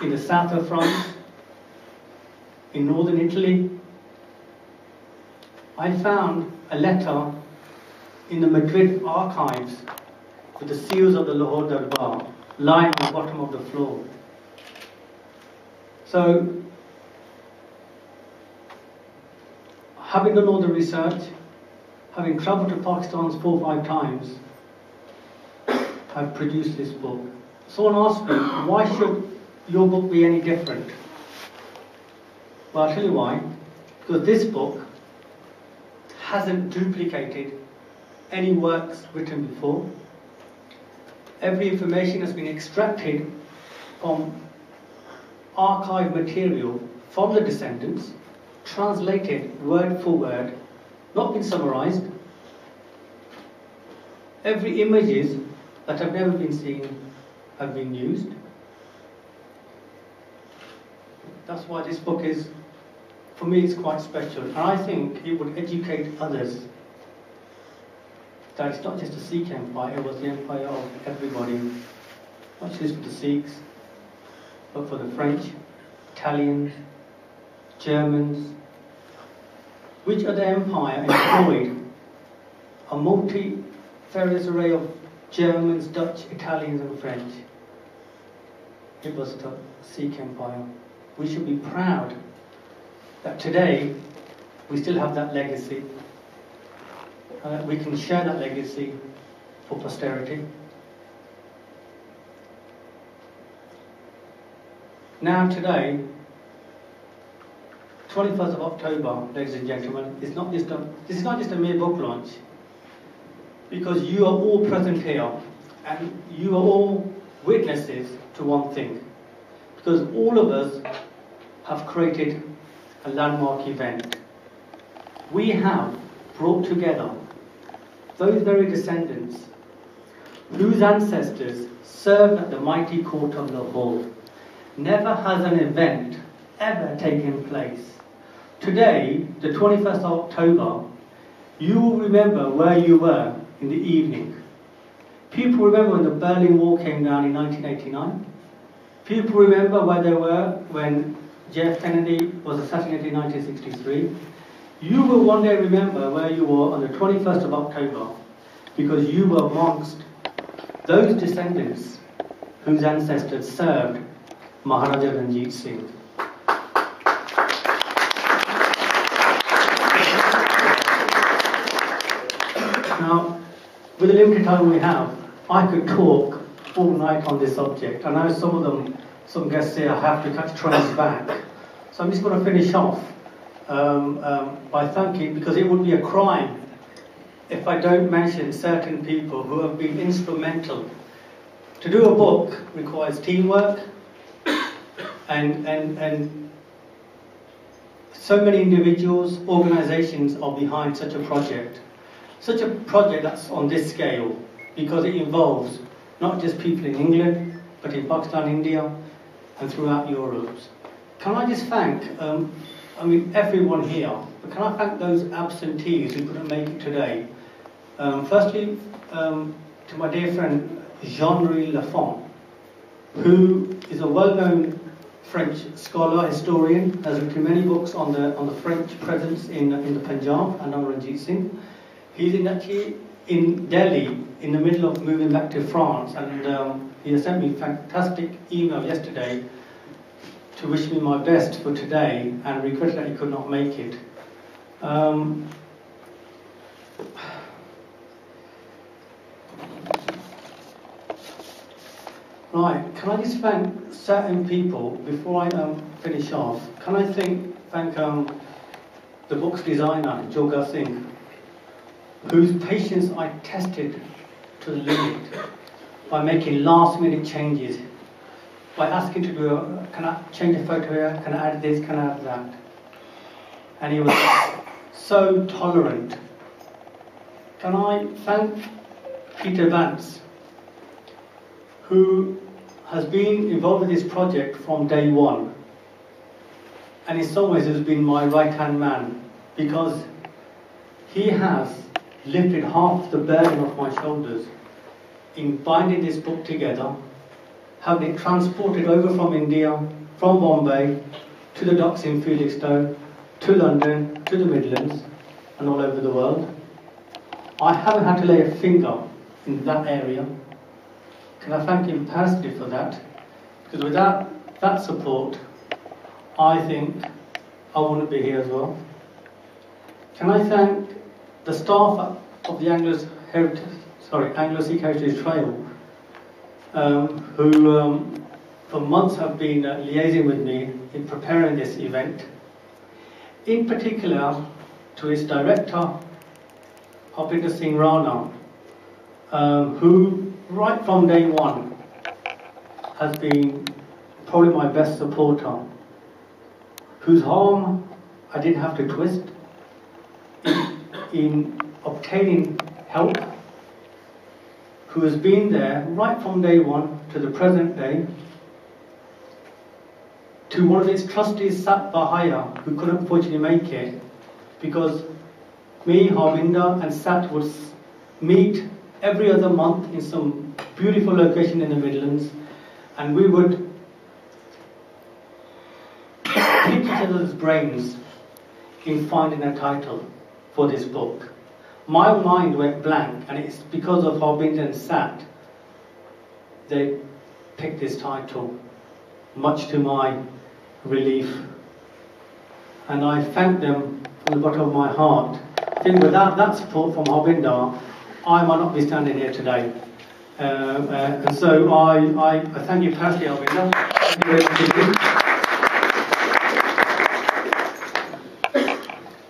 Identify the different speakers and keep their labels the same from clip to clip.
Speaker 1: in the south of France, in northern Italy. I found a letter in the Madrid archives with the seals of the Lahore Darbar lying on the bottom of the floor. So, having done all the research, having travelled to Pakistan 4 or 5 times, I've produced this book. Someone asked me, why should your book be any different? Well, I'll tell you why. Because this book hasn't duplicated any works written before. Every information has been extracted from archive material from the descendants, translated word for word, not been summarized. Every images that have never been seen have been used. That's why this book is, for me, it's quite special. And I think it would educate others that it's not just the Sikh empire, it was the empire of everybody, not just for the Sikhs, but for the French, Italians, Germans. Which other empire employed a multifarious array of Germans, Dutch, Italians and French? It was the Sikh empire. We should be proud that today we still have that legacy. We can share that legacy for posterity. Now today, 21st of October, ladies and gentlemen, this is not just a mere book launch, because you are all present here and you are all witnesses to one thing. Because all of us have created a landmark event. We have brought together those very descendants whose ancestors served at the mighty court of Lahore. Never has an event ever taken place. Today, the 21st of October, you will remember where you were in the evening. People remember when the Berlin Wall came down in 1989. People remember where they were when J.F. Kennedy was assassinated in 1963. You will one day remember where you were on the 21st of October, because you were amongst those descendants whose ancestors served Maharaja Ranjit Singh. Now, with the limited time we have, I could talk all night on this subject. I know some guests say I have to catch trains back. So I'm just going to finish off by thanking, because it would be a crime if I don't mention certain people who have been instrumental. To do a book requires teamwork, and so many individuals, organizations are behind such a project. Such a project that's on this scale, because it involves not just people in England, but in Pakistan, India, and throughout Europe. Can I just thank, everyone here, but can I thank those absentees who couldn't make it today? Firstly, to my dear friend Jean-Marie Lafont, who is a well-known French scholar, historian, has written many books on the French presence in the Punjab and on Ranjit Singh. He's actually in Delhi in the middle of moving back to France, and he has sent me a fantastic email yesterday to wish me my best for today and regret that he could not make it. Right, can I just thank certain people before I finish off? Can I thank the book's designer, G.O.A.T, Singh, whose patience I tested to the limit by making last-minute changes, by asking to do can I change a photo here, can I add this, can I add that? And he was so tolerant. Can I thank Peter Vance, who has been involved with this project from day one, and in some ways has been my right-hand man, because he has lifted half the burden off my shoulders in binding this book together, having it transported over from India, from Bombay, to the docks in Felixstowe, to London, to the Midlands, and all over the world. I haven't had to lay a finger in that area. Can I thank him personally for that? Because without that support, I think I wouldn't be here as well. Can I thank the staff of the Anglo-Sikh Heritage Trail, who for months have been liaising with me in preparing this event. In particular, to its director, Harbinder Singh Rana, who right from day one has been probably my best supporter, whose arm I didn't have to twist in obtaining help, who has been there right from day one to the present day, to one of its trustees, Sat Bahaya, who couldn't fortunately make it, because me, Harbinder and Sat would meet every other month in some beautiful location in the Midlands, and we would pick each other's brains in finding a title for this book. My mind went blank, and it's because of Harbinder and Sat they picked this title, much to my relief. And I thank them from the bottom of my heart. I think without that support from Harbinder, I might not be standing here today. And so I thank you personally, Harbinder.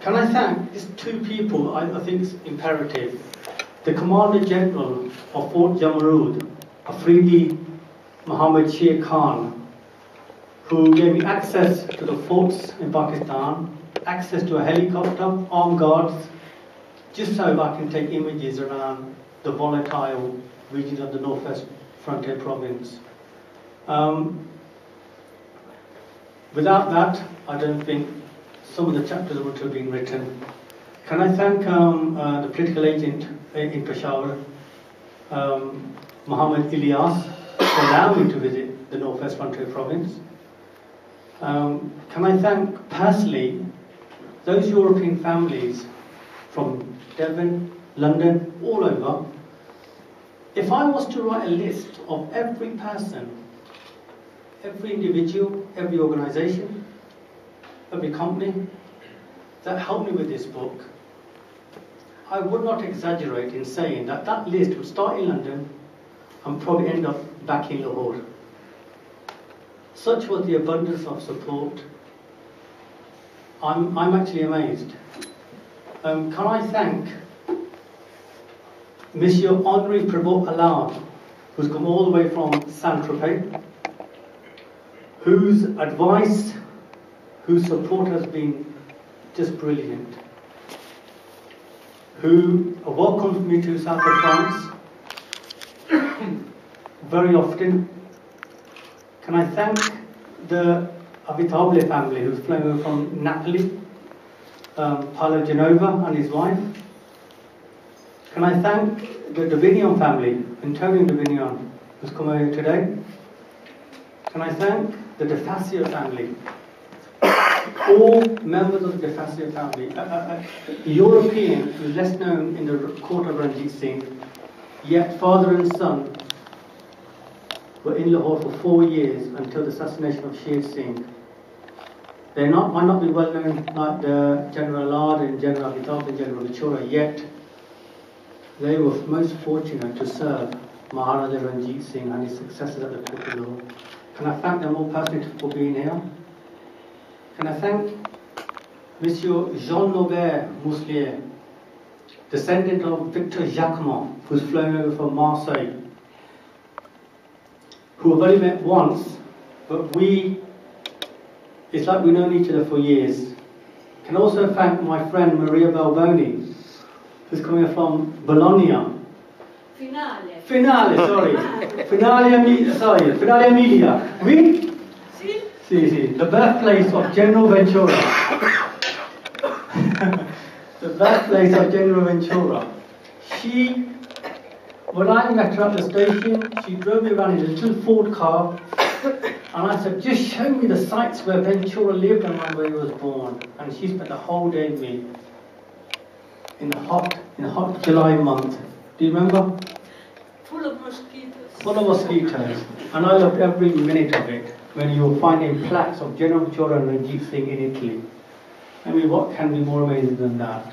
Speaker 1: Can I thank these two people? I think it's imperative. The Commander General of Fort Jamrud, Afridi Muhammad Sher Khan, who gave me access to the forts in Pakistan, access to a helicopter, armed guards, just so I can take images around the volatile regions of the Northwest Frontier Province. Without that, I don't think some of the chapters would have been written. Can I thank the political agent in Peshawar, Muhammad Ilyas, for allowing me to visit the Northwest Frontier Province? Can I thank personally those European families from Devon, London, all over. If I was to write a list of every person, every individual, every organisation, every company that helped me with this book, I would not exaggerate in saying that that list would start in London and probably end up back in Lahore. Such was the abundance of support. I'm actually amazed. Can I thank Monsieur Henri Prévost Allard, who's come all the way from Saint-Tropez, whose advice, whose support has been just brilliant, who welcomed me to South of France very often. Can I thank the Avitable family who's flown over from Napoli, Paolo Genova and his wife. Can I thank the Davignon family, Antonio Davignon, who's come over today. Can I thank the De Fascio family, all members of the De Fascio family, a European who's less known in the court of Ranjit Singh, yet father and son were in Lahore for 4 years until the assassination of Sher Singh. They might not be well known like the General Allard and General Abhitab and General Vichora, yet they were most fortunate to serve Maharaja Ranjit Singh and his successors at the court of Lahore. Can I thank them all personally for being here? Can I thank Monsieur Jean-Norbert Mouslier, descendant of Victor Jacquemont, who's flown over from Marseille, who I've only met once, but it's like we've known each other for years. Can also thank my friend Maria Balboni, who's coming from Bologna. Finale, sorry. Finale Emilia. Oui? Si. The birthplace of General Ventura. The birthplace of General Ventura. She When I met her at the station, she drove me around in a little Ford car, and I said, just show me the sites where Ventura lived and where he was born. And she spent the whole day with me in the hot July month. Do you remember?
Speaker 2: Full of mosquitoes.
Speaker 1: Full of mosquitoes. And I loved every minute of it, when you were finding plaques of General Chora and Ranjit Singh in Italy. I mean, what can be more amazing than that?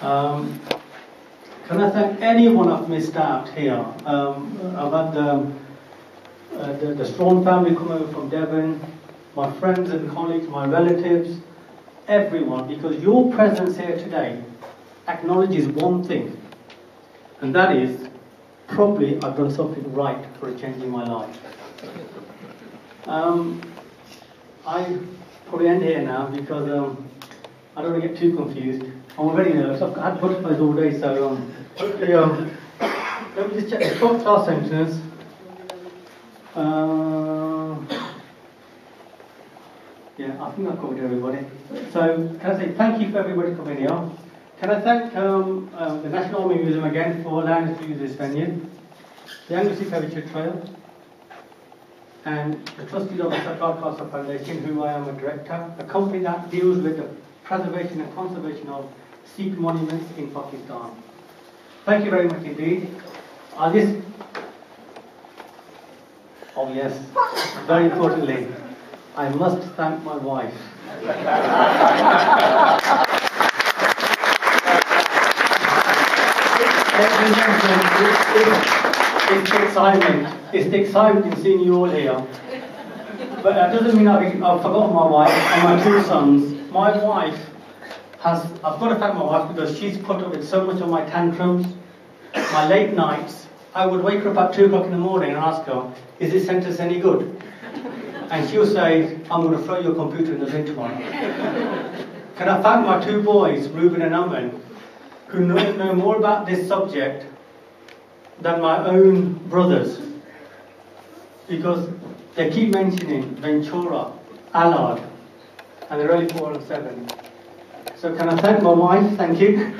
Speaker 1: Can I thank anyone I've missed out here? I've had the Strawn family come over from Devon, my friends and colleagues, my relatives, everyone, because your presence here today acknowledges one thing, and that is, probably I've done something right for changing my life. I probably end here now because I don't want to get too confused. I'm very nervous. I've had butterflies all day, so hopefully, let me just check the top last sentence. Yeah, I think I've covered everybody. So, can I say thank you for everybody coming here? Can I thank the National Army Museum again for allowing us to use this venue, the Anglesey Heritage Trail, and the trustees of the Sarkar Khalsa Foundation, who I am a director, a company that deals with the preservation and conservation of Sikh monuments in Pakistan. Thank you very much indeed. Oh yes, very importantly, I must thank my wife. It's the excitement in seeing you all here. But that doesn't mean I've forgotten my wife and my two sons. My wife I've got to thank my wife because she's put up with so much of my tantrums, my late nights. I would wake her up at 2 o'clock in the morning and ask her, is this sentence any good? And she'll say, I'm going to throw your computer in the bin tomorrow. Can I thank my two boys, Reuben and Aman, who know more about this subject than my own brothers, because they keep mentioning Ventura, Allard, and they're only 4 and 7. So can I thank my wife, thank you,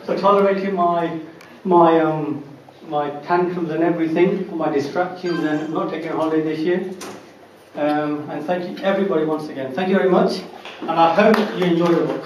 Speaker 1: for tolerating my tantrums and everything, for my distractions and not taking a holiday this year. And thank you everybody once again. Thank you very much, and I hope you enjoy the book.